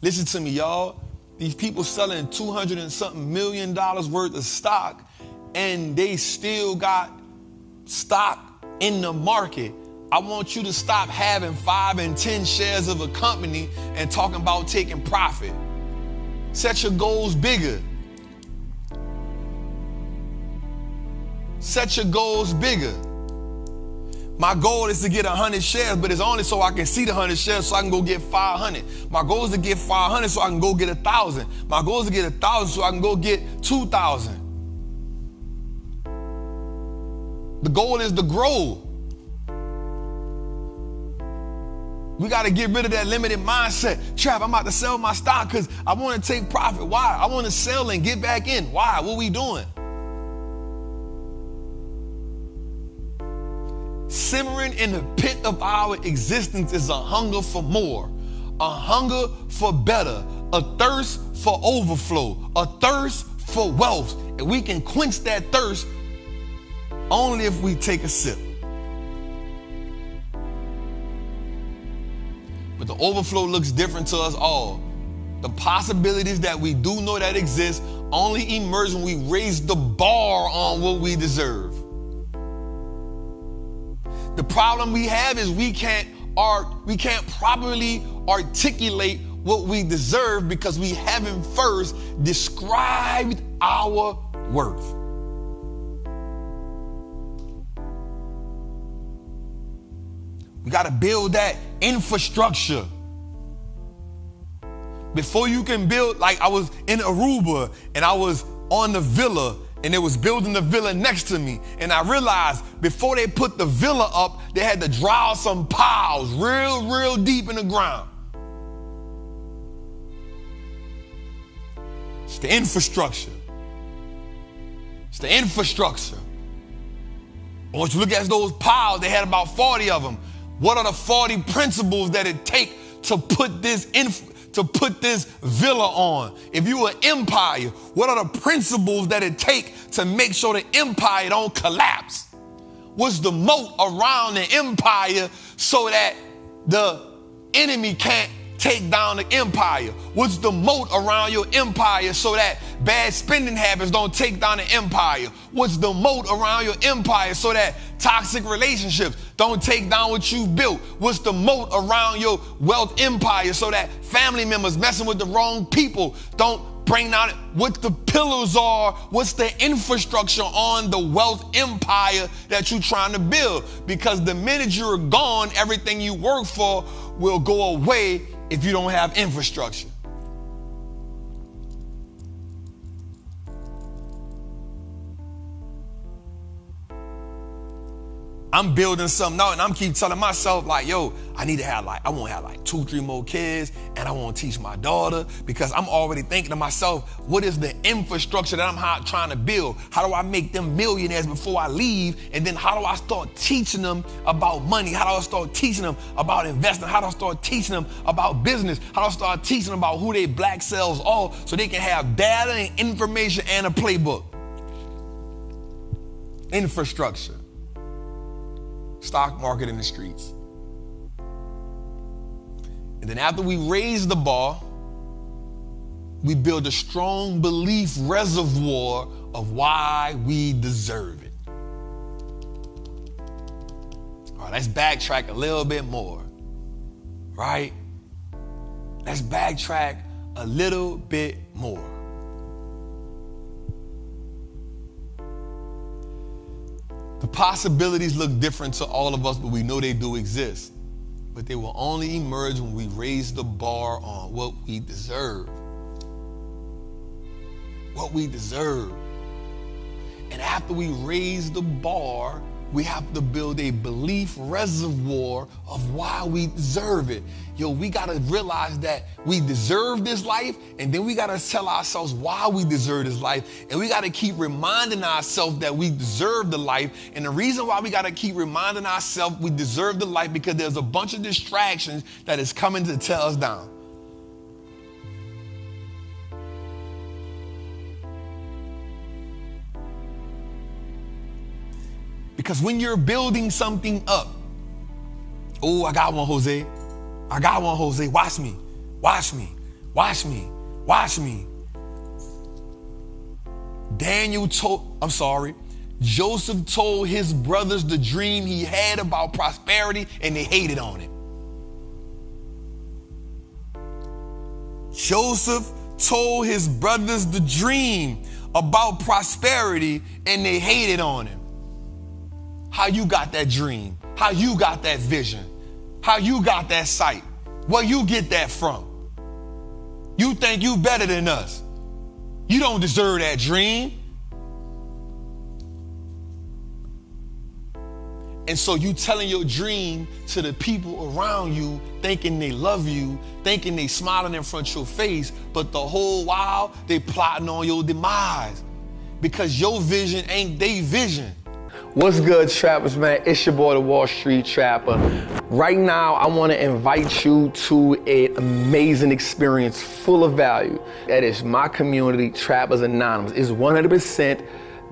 Listen to me, y'all. These people selling $200 and something million worth of stock, and they still got stock in the market. I want you to stop having 5 and 10 shares of a company and talking about taking profit. Set your goals bigger. Set your goals bigger. My goal is to get 100 shares, but it's only so I can see the 100 shares so I can go get 500. My goal is to get 500 so I can go get 1,000. My goal is to get 1,000 so I can go get 2,000. The goal is to grow. We got to get rid of that limited mindset. Trap, I'm about to sell my stock because I want to take profit. Why? I want to sell and get back in. Why? What we doing? Simmering in the pit of our existence is a hunger for more, a hunger for better, a thirst for overflow, a thirst for wealth. And we can quench that thirst only if we take a sip. But the overflow looks different to us all. The possibilities that we do know that exist only emerge when we raise the bar on what we deserve. The problem we have is we can't properly articulate what we deserve because we haven't first described our worth. We got to build that infrastructure. Before you can build, like I was in Aruba and I was on the villa and they was building the villa next to me. And I realized before they put the villa up, they had to draw some piles real deep in the ground. It's the infrastructure. It's the infrastructure. And once you look at those piles, they had about 40 of them. What are the 40 principles that it take to put this villa on? If you an empire, what are the principles that it take to make sure the empire don't collapse? What's the moat around the empire so that the enemy can't take down the empire? What's the moat around your empire so that bad spending habits don't take down the empire? What's the moat around your empire so that toxic relationships don't take down what you built? What's the moat around your wealth empire so that family members messing with the wrong people don't bring down it? What the pillars are, what's the infrastructure on the wealth empire that you're trying to build? Because the minute you're gone, everything you work for will go away if you don't have infrastructure. I'm building something out and I'm keep telling myself like, yo, I want to have like 2-3 more kids and I want to teach my daughter because I'm already thinking to myself, what is the infrastructure that I'm trying to build? How do I make them millionaires before I leave? And then how do I start teaching them about money? How do I start teaching them about investing? How do I start teaching them about business? How do I start teaching them about who their black selves are so they can have data and information and a playbook? Infrastructure. Stock market in the streets. And then after we raise the bar, we build a strong belief reservoir of why we deserve it. All right, let's backtrack a little bit more, right? Let's backtrack a little bit more. The possibilities look different to all of us, but we know they do exist. But they will only emerge when we raise the bar on what we deserve. What we deserve. And after we raise the bar, we have to build a belief reservoir of why we deserve it. Yo, we got to realize that we deserve this life, and then we got to tell ourselves why we deserve this life, and we got to keep reminding ourselves that we deserve the life. And the reason why we got to keep reminding ourselves we deserve the life because there's a bunch of distractions that is coming to tear us down. Because when you're building something up, oh, I got one, Jose. Watch me. Watch me. Watch me. Joseph told his brothers the dream he had about prosperity, and they hated on it. Joseph told his brothers the dream about prosperity, and they hated on him. How you got that dream? How you got that vision? How you got that sight? Where you get that from? You think you better than us. You don't deserve that dream. And so you telling your dream to the people around you, thinking they love you, thinking they smiling in front of your face, but the whole while they plotting on your demise because your vision ain't their vision. What's good, trappers, man? It's your boy, the Wallstreet Trapper. Right now, I want to invite you to an amazing experience full of value. That is my community, Trappers Anonymous. It's 100%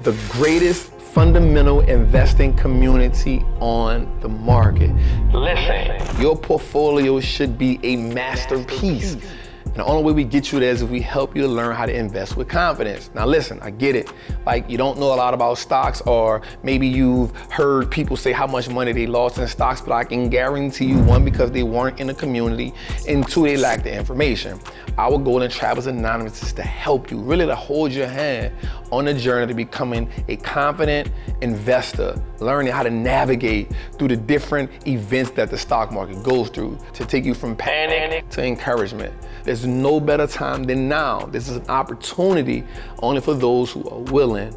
the greatest fundamental investing community on the market. Listen, your portfolio should be a masterpiece. And the only way we get you there is if we help you to learn how to invest with confidence. Now listen, I get it. Like, you don't know a lot about stocks, or maybe you've heard people say how much money they lost in stocks, but I can guarantee you, one, because they weren't in the community, and two, they lack the information. Our goal in Trappers Anonymous is to help you, really to hold your hand on the journey to becoming a confident investor, learning how to navigate through the different events that the stock market goes through, to take you from panic to encouragement. There's no better time than now. This is an opportunity only for those who are willing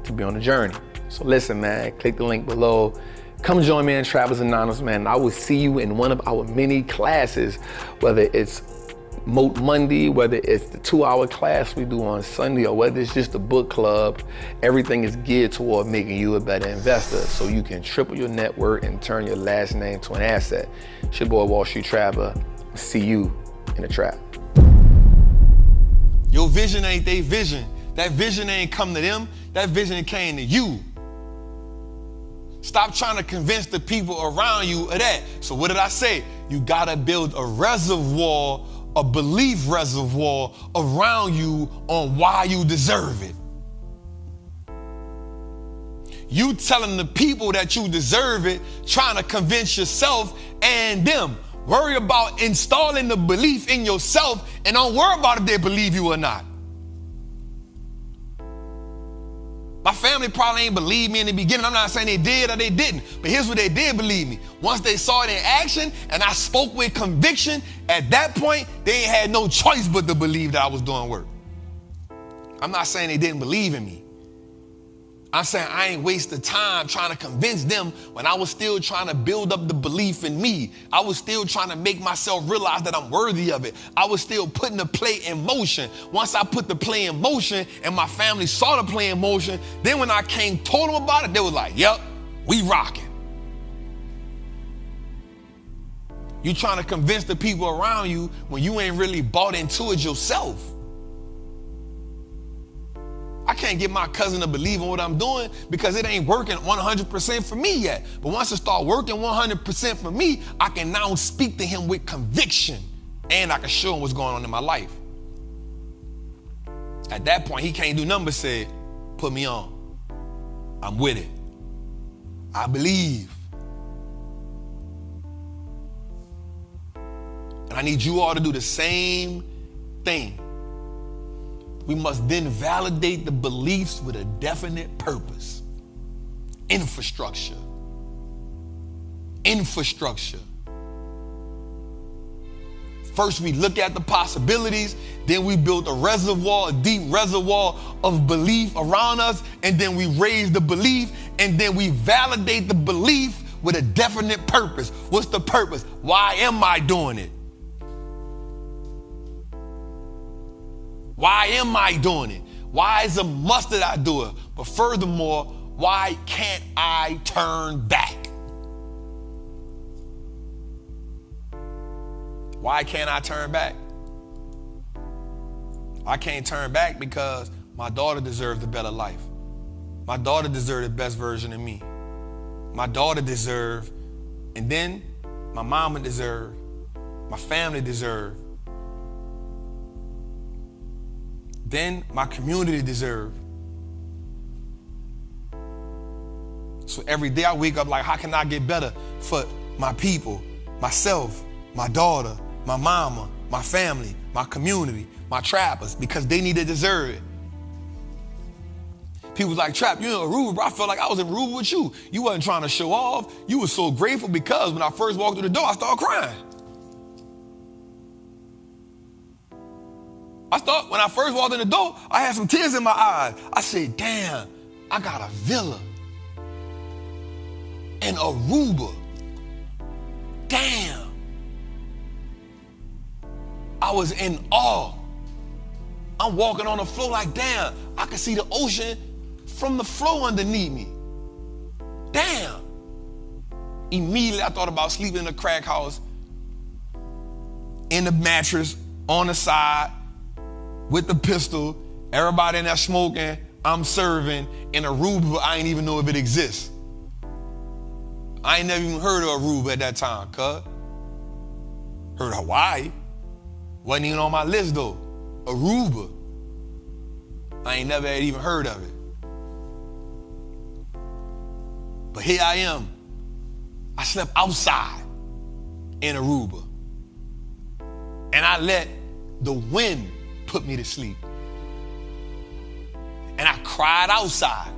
to be on the journey. So listen, man, click the link below. Come join me in Trappers Anonymous, man. I will see you in one of our many classes, whether it's Moat Monday, whether it's the 2-hour class we do on Sunday, or whether it's just a book club. Everything is geared toward making you a better investor so you can triple your net worth and turn your last name to an asset. It's your boy, Wallstreet Trapper. See you in the trap. Your vision ain't their vision. That vision ain't come to them. That vision came to you. Stop trying to convince the people around you of that. So what did I say? You gotta build a reservoir, a belief reservoir around you on why you deserve it. You telling the people that you deserve it, trying to convince yourself and them. Worry about installing the belief in yourself, and don't worry about if they believe you or not. My family probably ain't believe me in the beginning. I'm not saying they did or they didn't, but here's what they did believe me. Once they saw it in action and I spoke with conviction, at that point, they ain't had no choice but to believe that I was doing work. I'm not saying they didn't believe in me. I'm saying I ain't wasted time trying to convince them when I was still trying to build up the belief in me. I was still trying to make myself realize that I'm worthy of it. I was still putting the play in motion. Once I put the play in motion and my family saw the play in motion, then when I came, told them about it, they was like, yep, we rocking. You trying to convince the people around you when you ain't really bought into it yourself. I can't get my cousin to believe in what I'm doing because it ain't working 100% for me yet. But once it start working 100% for me, I can now speak to him with conviction, and I can show him what's going on in my life. At that point, he can't do nothing but say, put me on. I'm with it. I believe. And I need you all to do the same thing. We must then validate the beliefs with a definite purpose. Infrastructure. Infrastructure. First, we look at the possibilities, then we build a reservoir, a deep reservoir of belief around us, and then we raise the belief, and then we validate the belief with a definite purpose. What's the purpose? Why am I doing it? Why am I doing it? Why is it a must that I do it? But furthermore, why can't I turn back? Why can't I turn back? I can't turn back because my daughter deserves a better life. My daughter deserves the best version of me. My daughter deserves, and then my mama deserves, my family deserves than my community deserve. So every day I wake up like, how can I get better for my people, myself, my daughter, my mama, my family, my community, my trappers, because they need to deserve it. People was like, Trap, you in Aruba, bro. I felt like I was in Aruba with you. You wasn't trying to show off. You were so grateful because when I first walked through the door, I started crying. When I first walked in the door, I had some tears in my eyes. I said, damn, I got a villa in Aruba. Damn. I was in awe. I'm walking on the floor like, damn, I can see the ocean from the floor underneath me. Damn. Immediately I thought about sleeping in a crack house, in the mattress, on the side, with the pistol, everybody in there smoking, I'm serving, in Aruba, I ain't even know if it exists. I ain't never even heard of Aruba at that time, cuz. Heard of Hawaii. Wasn't even on my list though. Aruba. I ain't never had even heard of it. But here I am. I slept outside in Aruba. And I let the wind put me to sleep. And I cried outside.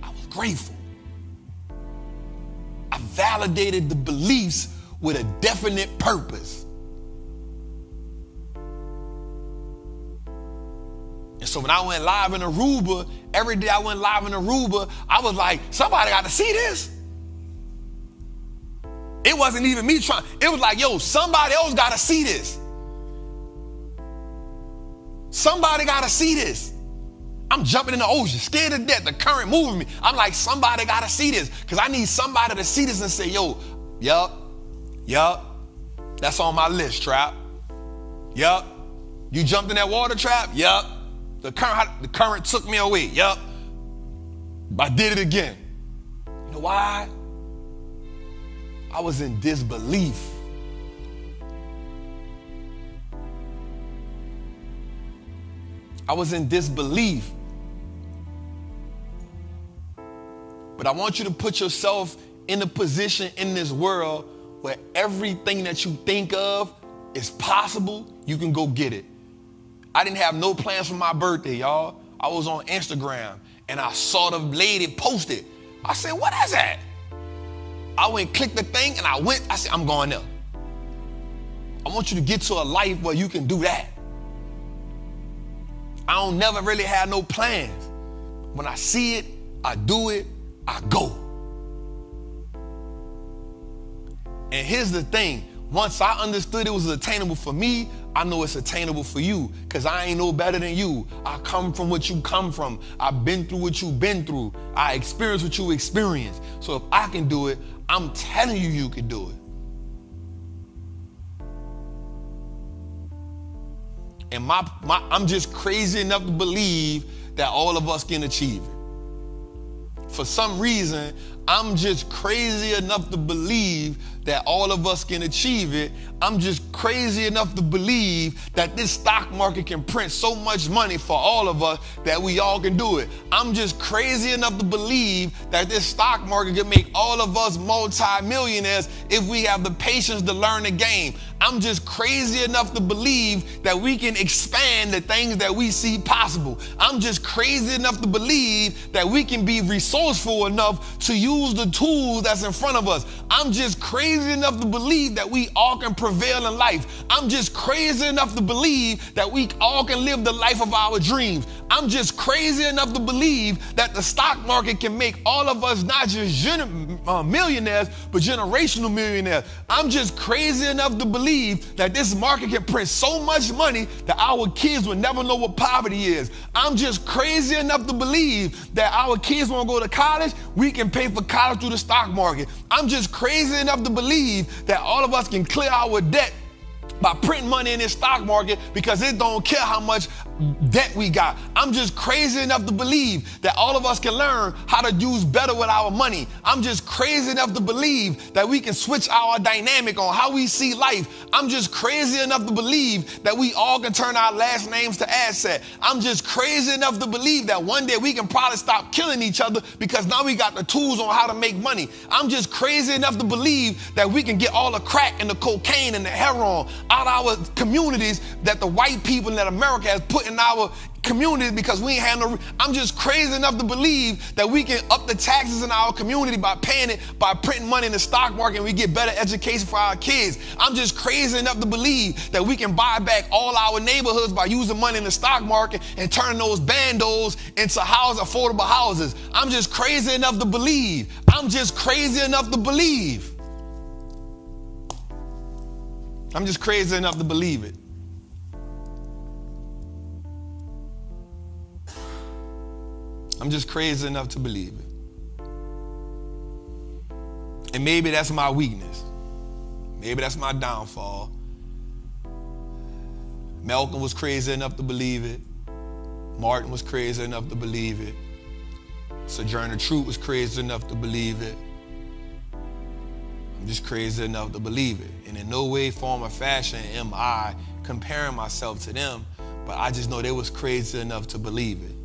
I was grateful. I validated the beliefs with a definite purpose. And so when I went live in Aruba, every day I went live in Aruba, I was like, somebody got to see this. It wasn't even me trying. It was like, yo, somebody else got to see this. Somebody got to see this. I'm jumping in the ocean, scared to death, the current moving me. I'm like, somebody got to see this because I need somebody to see this and say, yo, yup, that's on my list, Trap. Yup, you jumped in that water, Trap? Yup. The current took me away. Yup. I did it again. You know why? I was in disbelief. I was in disbelief. But I want you to put yourself in a position in this world where everything that you think of is possible, you can go get it. I didn't have no plans for my birthday, y'all. I was on Instagram and I saw the lady posted. I said, what is that? I went click the thing and I said, I'm going there. I want you to get to a life where you can do that. I don't never really have no plans. When I see it, I do it, I go. And here's the thing. Once I understood it was attainable for me, I know it's attainable for you because I ain't no better than you. I come from what you come from. I've been through what you've been through. I experienced what you experienced. So if I can do it, I'm telling you, you can do it. And I'm just crazy enough to believe that all of us can achieve it. For some reason, I'm just crazy enough to believe that all of us can achieve it. I'm just crazy enough to believe that this stock market can print so much money for all of us that we all can do it. I'm just crazy enough to believe that this stock market can make all of us multi-millionaires if we have the patience to learn the game. I'm just crazy enough to believe that we can expand the things that we see possible. I'm just crazy enough to believe that we can be resourceful enough to use the tools that's in front of us. I'm just crazy enough to believe that we all can prevail in life. I'm just crazy enough to believe that we all can live the life of our dreams. I'm just crazy enough to believe that the stock market can make all of us not just millionaires, but generational millionaires. I'm just crazy enough to believe that this market can print so much money that our kids will never know what poverty is. I'm just crazy enough to believe that our kids want to go to college, we can pay for college through the stock market. I'm just crazy enough to believe that all of us can clear our debt by printing money in this stock market because it don't care how much debt we got. I'm just crazy enough to believe that all of us can learn how to use better with our money. I'm just crazy enough to believe that we can switch our dynamic on how we see life. I'm just crazy enough to believe that we all can turn our last names to asset. I'm just crazy enough to believe that one day we can probably stop killing each other because now we got the tools on how to make money. I'm just crazy enough to believe that we can get all the crack and the cocaine and the heroin out of our communities that the white people and that America has put in our communities because we ain't had no. I'm just crazy enough to believe that we can up the taxes in our community by paying it, by printing money in the stock market, and we get better education for our kids. I'm just crazy enough to believe that we can buy back all our neighborhoods by using money in the stock market and turning those bandos into affordable houses. I'm just crazy enough to believe. I'm just crazy enough to believe. I'm just crazy enough to believe it. I'm just crazy enough to believe it. And maybe that's my weakness. Maybe that's my downfall. Malcolm was crazy enough to believe it. Martin was crazy enough to believe it. Sojourner Truth was crazy enough to believe it. I'm just crazy enough to believe it. And in no way, form, or fashion am I comparing myself to them, but I just know they was crazy enough to believe it.